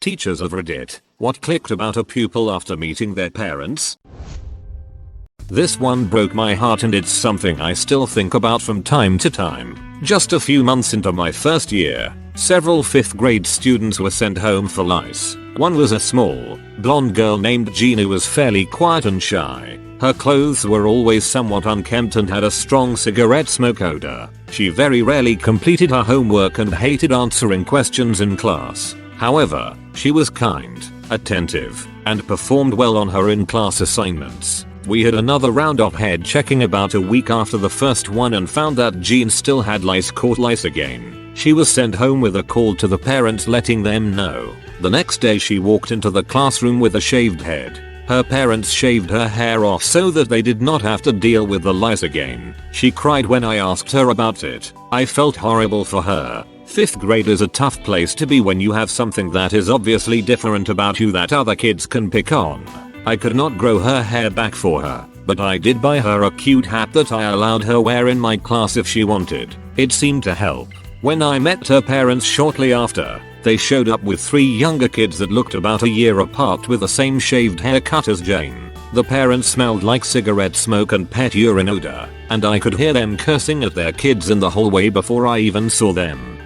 Teachers of Reddit, what clicked about a pupil after meeting their parents? This one broke my heart and it's something I still think about from time to time. Just a few months into my first year, several 5th grade students were sent home for lice. One was a small, blonde girl named Jean who was fairly quiet and shy. Her clothes were always somewhat unkempt and had a strong cigarette smoke odor. She very rarely completed her homework and hated answering questions in class. However, she was kind, attentive, and performed well on her in-class assignments. We had another round of head checking about a week after the first one and found that Jean still had caught lice again. She was sent home with a call to the parents letting them know. The next day she walked into the classroom with a shaved head. Her parents shaved her hair off so that they did not have to deal with the lice again. She cried when I asked her about it. I felt horrible for her. 5th grade is a tough place to be when you have something that is obviously different about you that other kids can pick on. I could not grow her hair back for her, but I did buy her a cute hat that I allowed her wear in my class if she wanted. It seemed to help. When I met her parents shortly after, they showed up with 3 younger kids that looked about a year apart with the same shaved haircut as Jane. The parents smelled like cigarette smoke and pet urine odor, and I could hear them cursing at their kids in the hallway before I even saw them.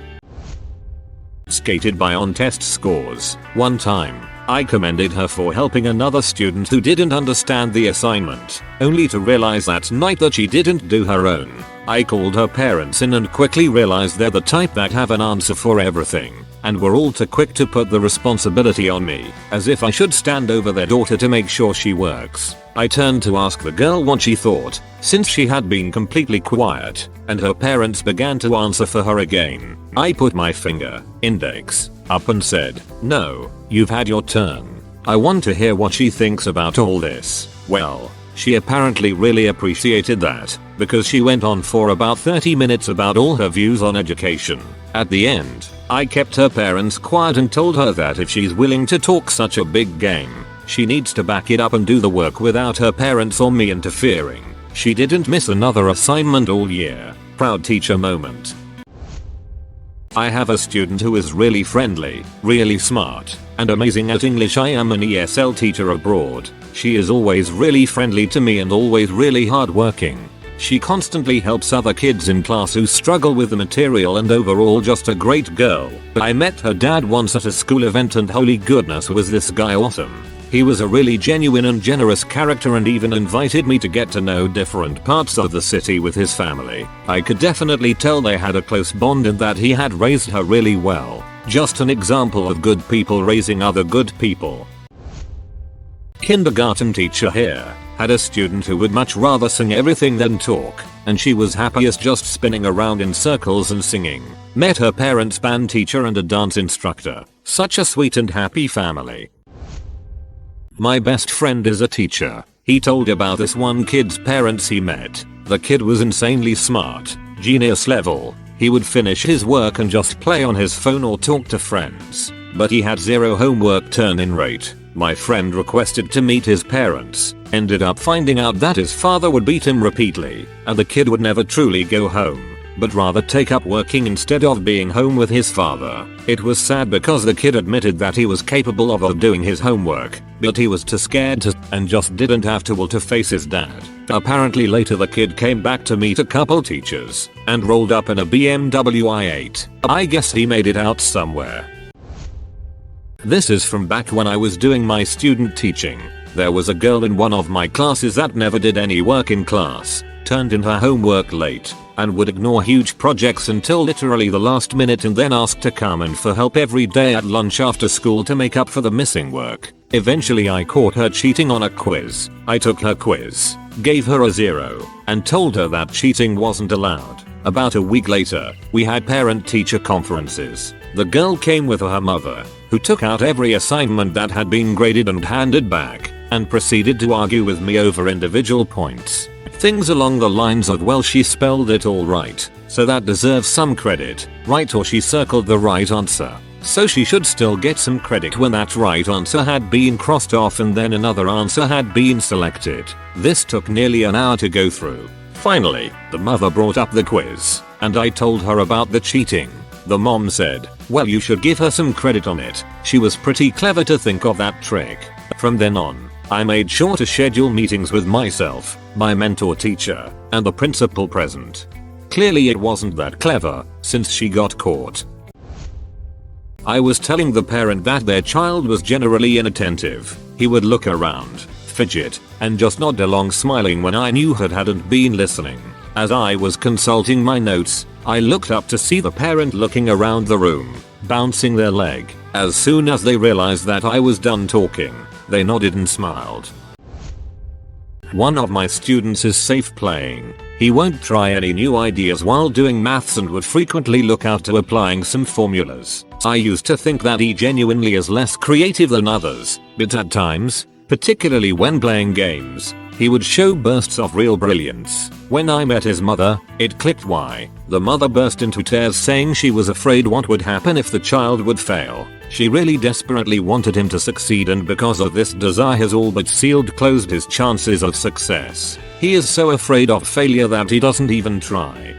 Skated by on test scores. One time, I commended her for helping another student who didn't understand the assignment, only to realize that night that she didn't do her own. I called her parents in and quickly realized they're the type that have an answer for everything, and were all too quick to put the responsibility on me, as if I should stand over their daughter to make sure she works. I turned to ask the girl what she thought, since she had been completely quiet, and her parents began to answer for her again. I put my finger, index, up and said, "No, you've had your turn. I want to hear what she thinks about all this." Well, she apparently really appreciated that, because she went on for about 30 minutes about all her views on education. At the end, I kept her parents quiet and told her that if she's willing to talk such a big game, she needs to back it up and do the work without her parents or me interfering. She didn't miss another assignment all year. Proud teacher moment. I have a student who is really friendly, really smart, and amazing at English. I am an ESL teacher abroad. She is always really friendly to me and always really hardworking. She constantly helps other kids in class who struggle with the material and overall just a great girl. I met her dad once at a school event and holy goodness was this guy awesome. He was a really genuine and generous character and even invited me to get to know different parts of the city with his family. I could definitely tell they had a close bond and that he had raised her really well. Just an example of good people raising other good people. Kindergarten teacher here had a student who would much rather sing everything than talk, and she was happiest just spinning around in circles and singing. Met her parents, band teacher and a dance instructor. Such a sweet and happy family. My best friend is a teacher. He told about this one kid's parents he met. The kid was insanely smart, genius level. He would finish his work and just play on his phone or talk to friends. But he had zero homework turn-in rate. My friend requested to meet his parents, ended up finding out that his father would beat him repeatedly, and the kid would never truly go home, but rather take up working instead of being home with his father. It was sad because the kid admitted that he was capable of doing his homework, but he was too scared to and just didn't have to face his dad. Apparently later the kid came back to meet a couple teachers and rolled up in a BMW i8. I guess he made it out somewhere. This is from back when I was doing my student teaching. There was a girl in one of my classes that never did any work in class, turned in her homework late, and would ignore huge projects until literally the last minute and then ask to come in for help every day at lunch after school to make up for the missing work. Eventually I caught her cheating on a quiz. I took her quiz, gave her a 0, and told her that cheating wasn't allowed. About a week later, we had parent-teacher conferences. The girl came with her mother, who took out every assignment that had been graded and handed back, and proceeded to argue with me over individual points. Things along the lines of, well, she spelled it all right, so that deserves some credit, right? Or she circled the right answer, so she should still get some credit when that right answer had been crossed off and then another answer had been selected. This took nearly an hour to go through. Finally, the mother brought up the quiz, and I told her about the cheating. The mom said, Well, you should give her some credit on it. She was pretty clever to think of that trick. From then on, I made sure to schedule meetings with myself, my mentor teacher, and the principal present. Clearly it wasn't that clever, since she got caught. I was telling the parent that their child was generally inattentive. He would look around, fidget, and just nod along smiling when I knew he hadn't been listening. As I was consulting my notes, I looked up to see the parent looking around the room, bouncing their leg. As soon as they realized that I was done talking, they nodded and smiled. One of my students is safe playing. He won't try any new ideas while doing maths and would frequently look out to applying some formulas. I used to think that he genuinely is less creative than others, but at times, particularly when playing games, he would show bursts of real brilliance. When I met his mother, it clicked why. The mother burst into tears saying she was afraid what would happen if the child would fail. She really desperately wanted him to succeed, and because of this desire has all but closed his chances of success. He is so afraid of failure that he doesn't even try.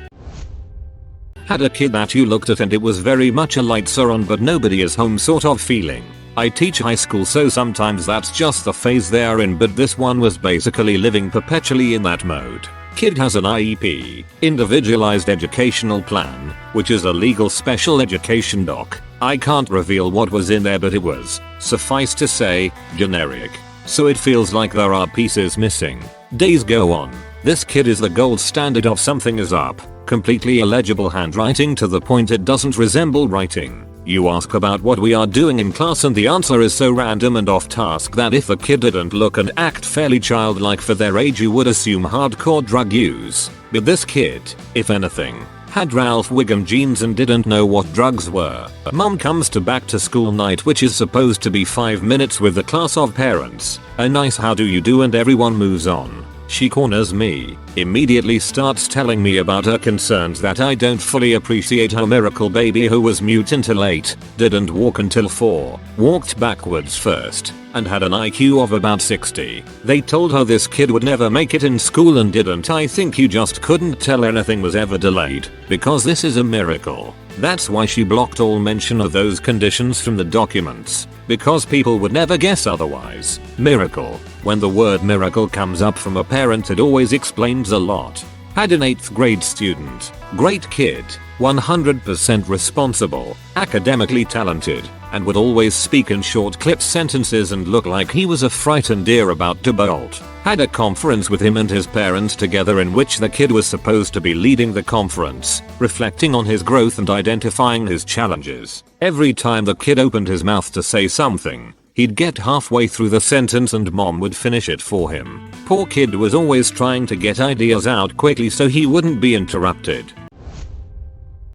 Had a kid that you looked at and it was very much a lights are on but nobody is home sort of feeling. I teach high school, so sometimes that's just the phase they are in, but this one was basically living perpetually in that mode. Kid has an IEP, Individualized Educational Plan, which is a legal special education doc. I can't reveal what was in there, but it was, suffice to say, generic. So it feels like there are pieces missing. Days go on. This kid is the gold standard of something is up. Completely illegible handwriting to the point it doesn't resemble writing. You ask about what we are doing in class and the answer is so random and off task that if a kid didn't look and act fairly childlike for their age you would assume hardcore drug use. But this kid, if anything, had Ralph Wiggum genes and didn't know what drugs were. Mom comes to back to school night, which is supposed to be 5 minutes with a class of parents. A nice how do you do and everyone moves on. She corners me, immediately starts telling me about her concerns that I don't fully appreciate her miracle baby who was mute until 8, didn't walk until 4, walked backwards first, and had an IQ of about 60. They told her this kid would never make it in school and didn't. I think you just couldn't tell anything was ever delayed, because this is a miracle. That's why she blocked all mention of those conditions from the documents, because people would never guess otherwise. Miracle. When the word miracle comes up from a parent it always explains a lot. Had an 8th grade student. Great kid. 100% responsible, academically talented, and would always speak in short clipped sentences and look like he was a frightened deer about to bolt. Had a conference with him and his parents together in which the kid was supposed to be leading the conference, reflecting on his growth and identifying his challenges. Every time the kid opened his mouth to say something, he'd get halfway through the sentence and mom would finish it for him. Poor kid was always trying to get ideas out quickly so he wouldn't be interrupted.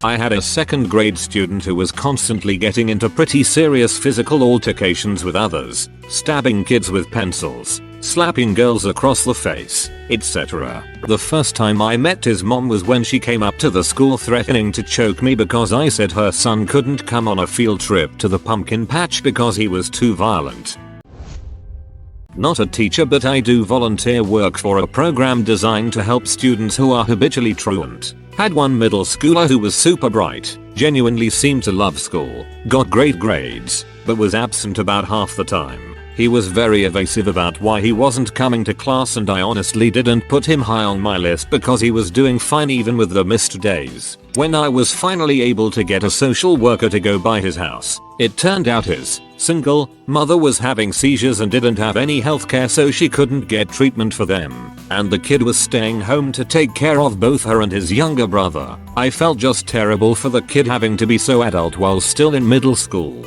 I had a 2nd grade student who was constantly getting into pretty serious physical altercations with others, stabbing kids with pencils, slapping girls across the face, etc. The first time I met his mom was when she came up to the school threatening to choke me because I said her son couldn't come on a field trip to the pumpkin patch because he was too violent. Not a teacher, but I do volunteer work for a program designed to help students who are habitually truant. Had one middle schooler who was super bright, genuinely seemed to love school, got great grades, but was absent about half the time. He was very evasive about why he wasn't coming to class, and I honestly didn't put him high on my list because he was doing fine even with the missed days. When I was finally able to get a social worker to go by his house, it turned out his single mother was having seizures and didn't have any healthcare, so she couldn't get treatment for them, and the kid was staying home to take care of both her and his younger brother. I felt just terrible for the kid having to be so adult while still in middle school.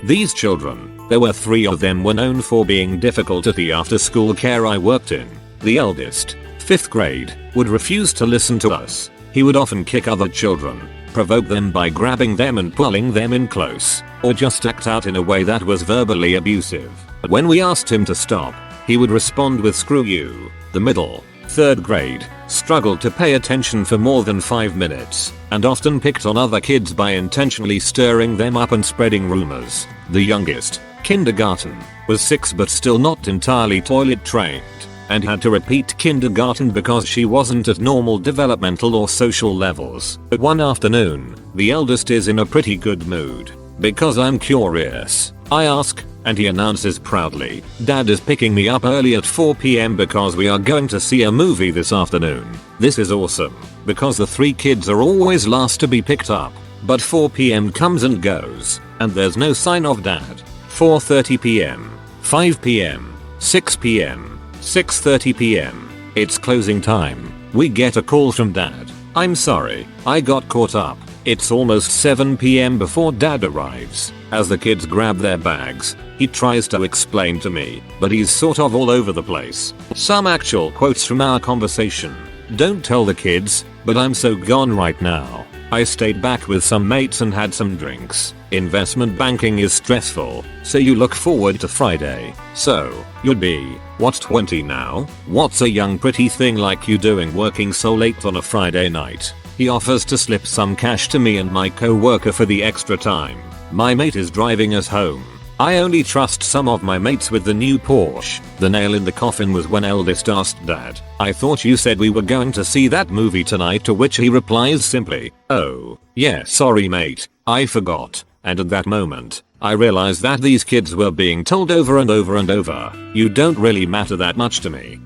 These children, there were 3 of them, were known for being difficult at the after-school care I worked in. The eldest, 5th grade, would refuse to listen to us. He would often kick other children, provoke them by grabbing them and pulling them in close, or just act out in a way that was verbally abusive. But when we asked him to stop, he would respond with "screw you." The middle, 3rd grade, struggled to pay attention for more than 5 minutes, and often picked on other kids by intentionally stirring them up and spreading rumors. The youngest, kindergarten, was 6 but still not entirely toilet trained. and had to repeat kindergarten because she wasn't at normal developmental or social levels. But one afternoon, the eldest is in a pretty good mood. Because I'm curious, I ask, and he announces proudly, "Dad is picking me up early at 4 p.m. because we are going to see a movie this afternoon." This is awesome, because the 3 kids are always last to be picked up. But 4 p.m. comes and goes, and there's no sign of Dad. 4:30 p.m., 5 p.m., 6 p.m., 6:30 p.m. It's closing time. We get a call from Dad. "I'm sorry, I got caught up. It's almost 7 p.m. before Dad arrives." As the kids grab their bags, he tries to explain to me, but he's sort of all over the place. Some actual quotes from our conversation. "Don't tell the kids, but I'm so gone right now. I stayed back with some mates and had some drinks. Investment banking is stressful, so you look forward to Friday. So, you'll be, what, 20 now? What's a young pretty thing like you doing working so late on a Friday night?" He offers to slip some cash to me and my co-worker for the extra time. My mate is driving us home. I only trust some of my mates with the new Porsche. The nail in the coffin was when eldest asked Dad, "I thought you said we were going to see that movie tonight," to which he replies simply, "Oh, yeah, sorry mate, I forgot." And at that moment, I realized that these kids were being told over and over and over, "You don't really matter that much to me."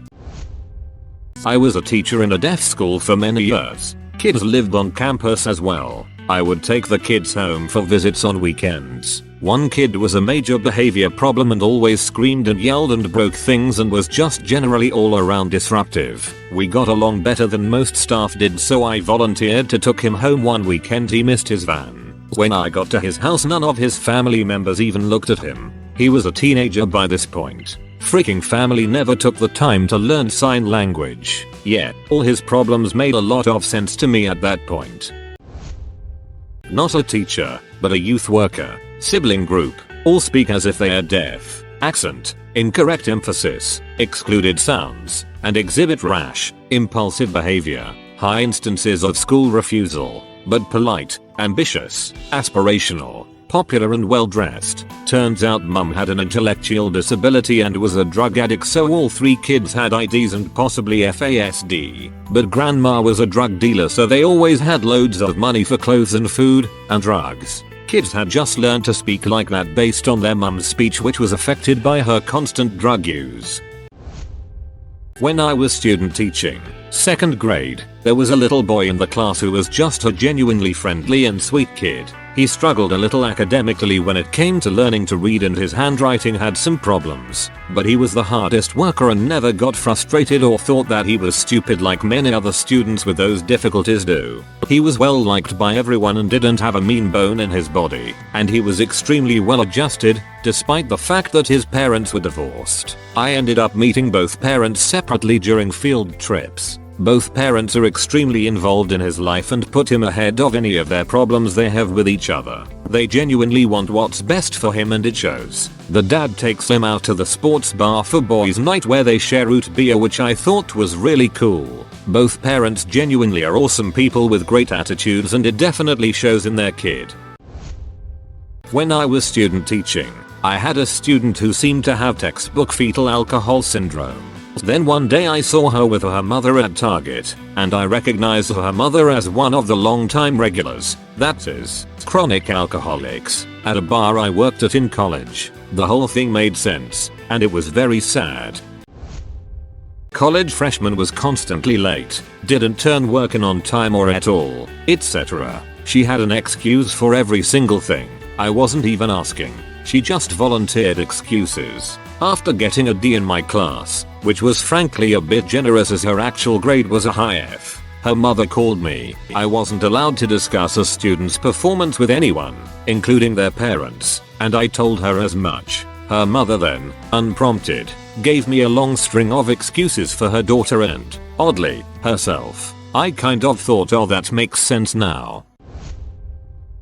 I was a teacher in a deaf school for many years. Kids lived on campus as well. I would take the kids home for visits on weekends. One kid was a major behavior problem and always screamed and yelled and broke things and was just generally all around disruptive. We got along better than most staff did, so I volunteered to take him home one weekend. He missed his van. When I got to his house, none of his family members even looked at him. He was a teenager by this point. Freaking family never took the time to learn sign language. Yeah, all his problems made a lot of sense to me at that point. Not a teacher, but a youth worker. Sibling group, all speak as if they are deaf. Accent, incorrect emphasis, excluded sounds, and exhibit rash, impulsive behavior. High instances of school refusal, but polite, ambitious, aspirational, popular and well dressed. Turns out mum had an intellectual disability and was a drug addict, so all 3 kids had IDs and possibly FASD. But grandma was a drug dealer, so they always had loads of money for clothes and food, and drugs. Kids had just learned to speak like that based on their mum's speech, which was affected by her constant drug use. When I was student teaching, 2nd grade, there was a little boy in the class who was just a genuinely friendly and sweet kid. He struggled a little academically when it came to learning to read, and his handwriting had some problems. But he was the hardest worker and never got frustrated or thought that he was stupid like many other students with those difficulties do. He was well liked by everyone and didn't have a mean bone in his body. And he was extremely well adjusted, despite the fact that his parents were divorced. I ended up meeting both parents separately during field trips. Both parents are extremely involved in his life and put him ahead of any of their problems they have with each other. They genuinely want what's best for him, and it shows. The dad takes him out to the sports bar for boys' night where they share root beer, which I thought was really cool. Both parents genuinely are awesome people with great attitudes, and it definitely shows in their kid. When I was student teaching, I had a student who seemed to have textbook fetal alcohol syndrome. Then one day I saw her with her mother at Target, and I recognized her mother as one of the long-time regulars, that is, chronic alcoholics, at a bar I worked at in college. The whole thing made sense, and it was very sad. College freshman was constantly late, didn't turn work in on time or at all, etc. She had an excuse for every single thing. I wasn't even asking. She just volunteered excuses. After getting a D in my class, which was frankly a bit generous as her actual grade was a high F, her mother called me. I wasn't allowed to discuss a student's performance with anyone, including their parents, and I told her as much. Her mother then, unprompted, gave me a long string of excuses for her daughter and, oddly, herself. I kind of thought, oh, that makes sense now.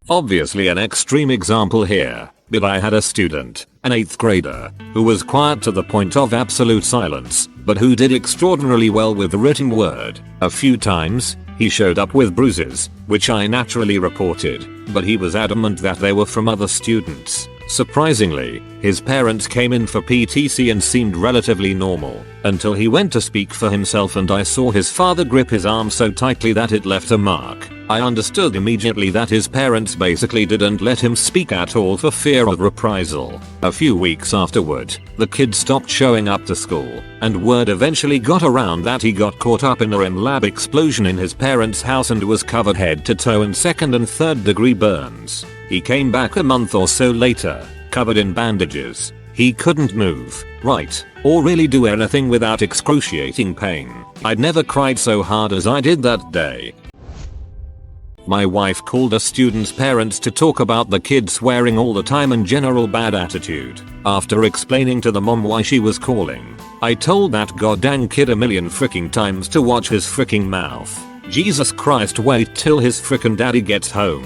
Obviously an extreme example here, but I had a student, an 8th grader, who was quiet to the point of absolute silence, but who did extraordinarily well with the written word. A few times, he showed up with bruises, which I naturally reported, but he was adamant that they were from other students. Surprisingly, his parents came in for PTC and seemed relatively normal, until he went to speak for himself and I saw his father grip his arm so tightly that it left a mark. I understood immediately that his parents basically didn't let him speak at all for fear of reprisal. A few weeks afterward, the kid stopped showing up to school, and word eventually got around that he got caught up in a REM lab explosion in his parents' house and was covered head to toe in second and third degree burns. He came back a month or so later, covered in bandages. He couldn't move, write, or really do anything without excruciating pain. I'd never cried so hard as I did that day. My wife called a student's parents to talk about the kid swearing all the time and general bad attitude. After explaining to the mom why she was calling, I told that goddamn kid a million freaking times to watch his freaking mouth. Jesus Christ, wait till his freaking daddy gets home.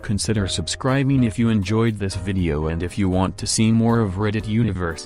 Consider subscribing if you enjoyed this video and if you want to see more of Reddit Universe.